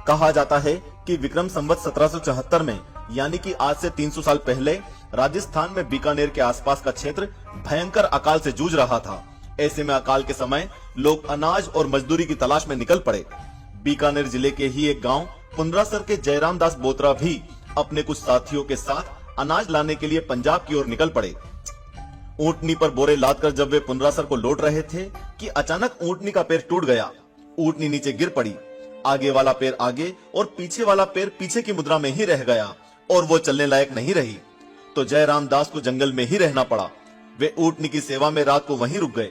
कहा जाता है कि विक्रम संवत 1774 में यानी कि आज से 300 साल पहले राजस्थान में बीकानेर के आसपास का क्षेत्र भयंकर अकाल से जूझ रहा था। ऐसे में अकाल के समय लोग अनाज और मजदूरी की तलाश में निकल पड़े। बीकानेर जिले के ही एक गांव पुंडरासर के जयराम दास बोत्रा भी अपने कुछ साथियों के साथ अनाज लाने के लिए पंजाब की ओर निकल पड़े। ऊंटनी पर बोरे लादकर जब वे पुंडरासर को लौट रहे थे कि अचानक ऊंटनी का पैर टूट गया। ऊंटनी नीचे गिर पड़ी। आगे वाला पैर आगे और पीछे वाला पैर पीछे की मुद्रा में ही रह गया और वो चलने लायक नहीं रही। तो जयराम दास को जंगल में ही रहना पड़ा। वे ऊंटनी की सेवा में रात को वहीं रुक गए।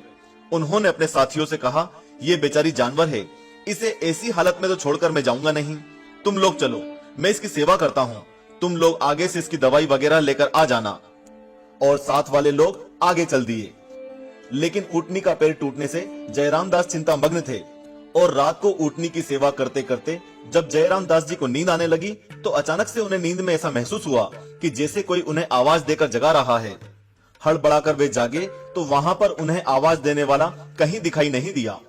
उन्होंने अपने साथियों से कहा, ये बेचारी जानवर है, इसे ऐसी हालत में तो छोड़कर मैं जाऊंगा नहीं। तुम लोग चलो, मैं इसकी सेवा करता हूँ। तुम लोग आगे से इसकी दवाई वगैरह लेकर आ जाना। और साथ वाले लोग आगे चल दिए। लेकिन ऊंटनी का पैर टूटने से जयराम दास चिंता मग्न थे और रात को ऊंटनी की सेवा करते करते जब जयराम दास जी को नींद आने लगी तो अचानक से उन्हें नींद में ऐसा महसूस हुआ कि जैसे कोई उन्हें आवाज देकर जगा रहा है। हड़बड़ाकर वे जागे तो वहां पर उन्हें आवाज देने वाला कहीं दिखाई नहीं दिया।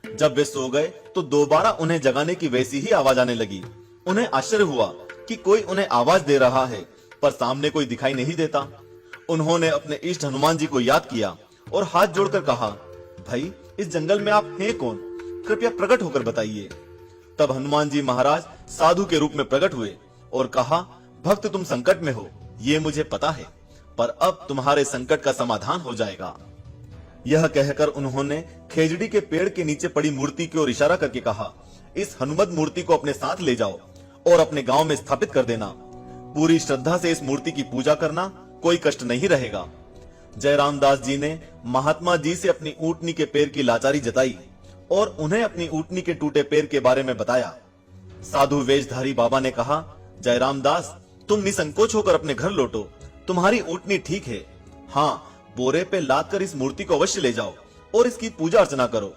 जब वे सो गए तो दोबारा उन्हें जगाने की वैसी ही आवाज आने लगी। उन्हें आश्चर्य हुआ कि कोई उन्हें आवाज दे रहा है पर सामने कोई दिखाई नहीं देता। उन्होंने अपने इष्ट हनुमान जी को याद किया और हाथ जोड़कर कहा, भाई इस जंगल में आप हैं कौन? कृपया प्रकट होकर बताइए। तब हनुमान जी महाराज साधु के रूप में प्रकट हुए और कहा, भक्त तुम संकट में हो, ये मुझे पता है, पर अब तुम्हारे संकट का समाधान हो जाएगा। यह कहकर उन्होंने खेजड़ी के पेड़ के नीचे पड़ी मूर्ति की ओर इशारा करके कहा, इस हनुमत मूर्ति को अपने साथ ले जाओ और अपने गांव में स्थापित कर देना। पूरी श्रद्धा से इस मूर्ति की पूजा करना, कोई कष्ट नहीं रहेगा। जयराम दास जी ने महात्मा जी से अपनी ऊंटनी के पैर की लाचारी जताई और उन्हें अपनी ऊंटनी के टूटे पैर के बारे में बताया। साधु वेशधारी बाबा ने कहा, जयराम दास तुम निसंकोच होकर अपने घर लौटो, तुम्हारी ऊंटनी ठीक है। हाँ, बोरे पे लाद कर इस मूर्ति को अवश्य ले जाओ और इसकी पूजा अर्चना करो।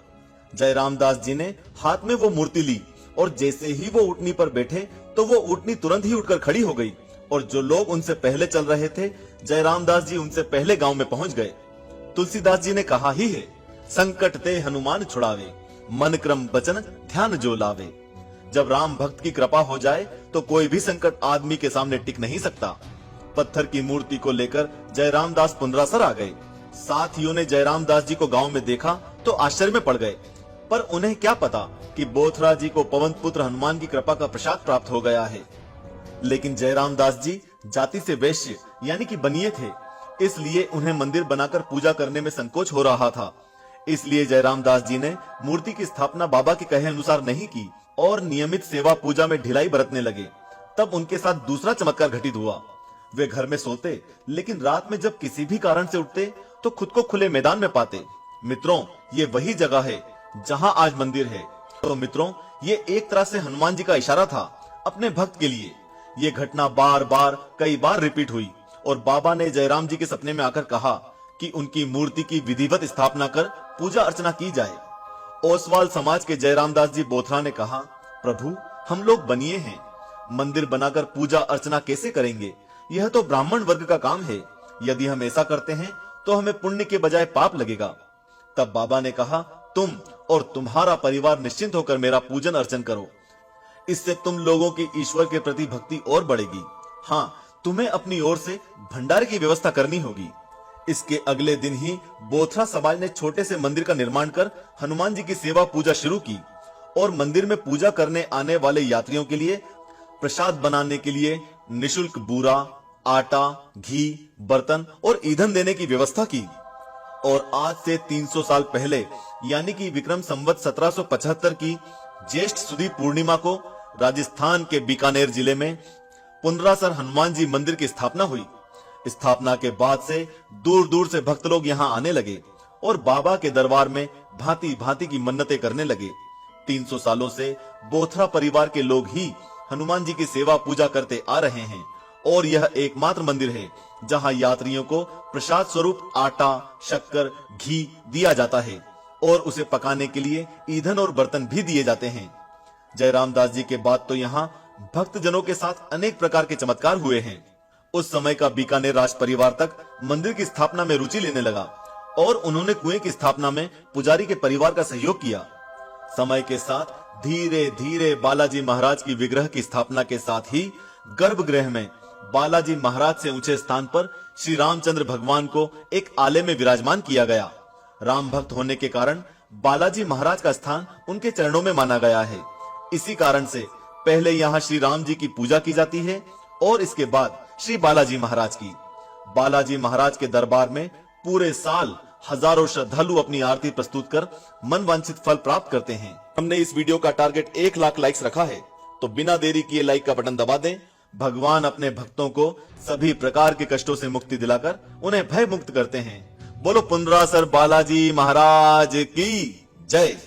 जयराम दास जी ने हाथ में वो मूर्ति ली और जैसे ही वो ऊंटनी पर बैठे तो वो ऊंटनी तुरंत ही उठकर खड़ी हो गई और जो लोग उनसे पहले चल रहे थे, जयराम दास जी उनसे पहले गांव में पहुंच गए। तुलसीदास जी ने कहा ही है, संकट ते हनुमान छुड़ावे, मन क्रम बचन ध्यान जो लावे। जब राम भक्त की कृपा हो जाए तो कोई भी संकट आदमी के सामने टिक नहीं सकता। पत्थर की मूर्ति को लेकर जयराम दास पुंडरासर आ गए। साथियों ने जयराम दास जी को गांव में देखा तो आश्चर्य में पड़ गए, पर उन्हें क्या पता कि बोथरा जी को पवन पुत्र हनुमान की कृपा का प्रसाद प्राप्त हो गया है। लेकिन जयराम दास जी जाति से वैश्य यानी कि बनिए थे, इसलिए उन्हें मंदिर बनाकर पूजा करने में संकोच हो रहा था। इसलिए जयराम दास जी ने मूर्ति की स्थापना बाबा के कहे अनुसार नहीं की और नियमित सेवा पूजा में ढिलाई बरतने लगे। तब उनके साथ दूसरा चमत्कार घटित हुआ। वे घर में सोते, लेकिन रात में जब किसी भी कारण से उठते तो खुद को खुले मैदान में पाते। मित्रों, ये वही जगह है जहां आज मंदिर है। तो मित्रों, ये एक तरह से हनुमान जी का इशारा था अपने भक्त के लिए। ये घटना बार बार कई बार रिपीट हुई और बाबा ने जयराम जी के सपने में आकर कहा कि उनकी मूर्ति की विधिवत स्थापना कर पूजा अर्चना की जाए। ओसवाल समाज के जयराम दास जी बोथरा ने कहा, प्रभु हम लोग बनिए हैं, मंदिर बनाकर पूजा अर्चना कैसे करेंगे? यह तो ब्राह्मण वर्ग का काम है। यदि हम ऐसा करते हैं तो हमें पुण्य के बजाय पाप लगेगा। तब बाबा ने कहा, तुम और तुम्हारा परिवार निश्चिंत होकर मेरा पूजन अर्चन करो, इससे तुम लोगों की ईश्वर के प्रति भक्ति और बढ़ेगी। हाँ, तुम्हें अपनी ओर से भंडारे की व्यवस्था करनी होगी। इसके अगले दिन ही बोथरा समाज ने छोटे से मंदिर का निर्माण कर हनुमान जी की सेवा पूजा शुरू की और मंदिर में पूजा करने आने वाले यात्रियों के लिए प्रसाद बनाने के लिए निशुल्क बूरा, आटा, घी, बर्तन और ईंधन देने की व्यवस्था की। और आज से 300 साल पहले यानी कि विक्रम संवत 1775 की ज्येष्ठ सुदी पूर्णिमा को राजस्थान के बीकानेर जिले में पुंडरासर हनुमान जी मंदिर की स्थापना हुई। स्थापना के बाद से दूर दूर से भक्त लोग यहाँ आने लगे और बाबा के दरबार में भांति भांति की मन्नतें करने लगे। 300 सालों से बोथरा परिवार के लोग ही हनुमान जी की सेवा पूजा करते आ रहे हैं और यह एकमात्र मंदिर है जहां यात्रियों को प्रसाद स्वरूप आटा, शक्कर, घी दिया जाता है और उसे पकाने के लिए ईंधन और बर्तन भी दिए जाते हैं। जयराम दास जी के बाद तो यहाँ भक्त जनों के साथ अनेक प्रकार के चमत्कार हुए हैं। उस समय का बीकानेर राज परिवार तक मंदिर की स्थापना में रुचि लेने लगा और उन्होंने कुएं की स्थापना में पुजारी के परिवार का सहयोग किया। समय के साथ धीरे धीरे बालाजी महाराज की विग्रह की स्थापना के साथ ही गर्भगृह में बालाजी महाराज से ऊंचे स्थान पर श्री रामचंद्र भगवान को एक आले में विराजमान किया गया। राम भक्त होने के कारण बालाजी महाराज का स्थान उनके चरणों में माना गया है। इसी कारण से पहले यहाँ श्री राम जी की पूजा की जाती है और इसके बाद श्री बालाजी महाराज की। बालाजी महाराज के दरबार में पूरे साल हजारों श्रद्धालु अपनी आरती प्रस्तुत कर मन वांछित फल प्राप्त करते हैं। हमने इस वीडियो का टारगेट 1 लाख लाइक्स रखा है, तो बिना देरी किए लाइक का बटन दबा दें। भगवान अपने भक्तों को सभी प्रकार के कष्टों से मुक्ति दिलाकर उन्हें भय मुक्त करते हैं। बोलो पुनरासर बालाजी महाराज की जय।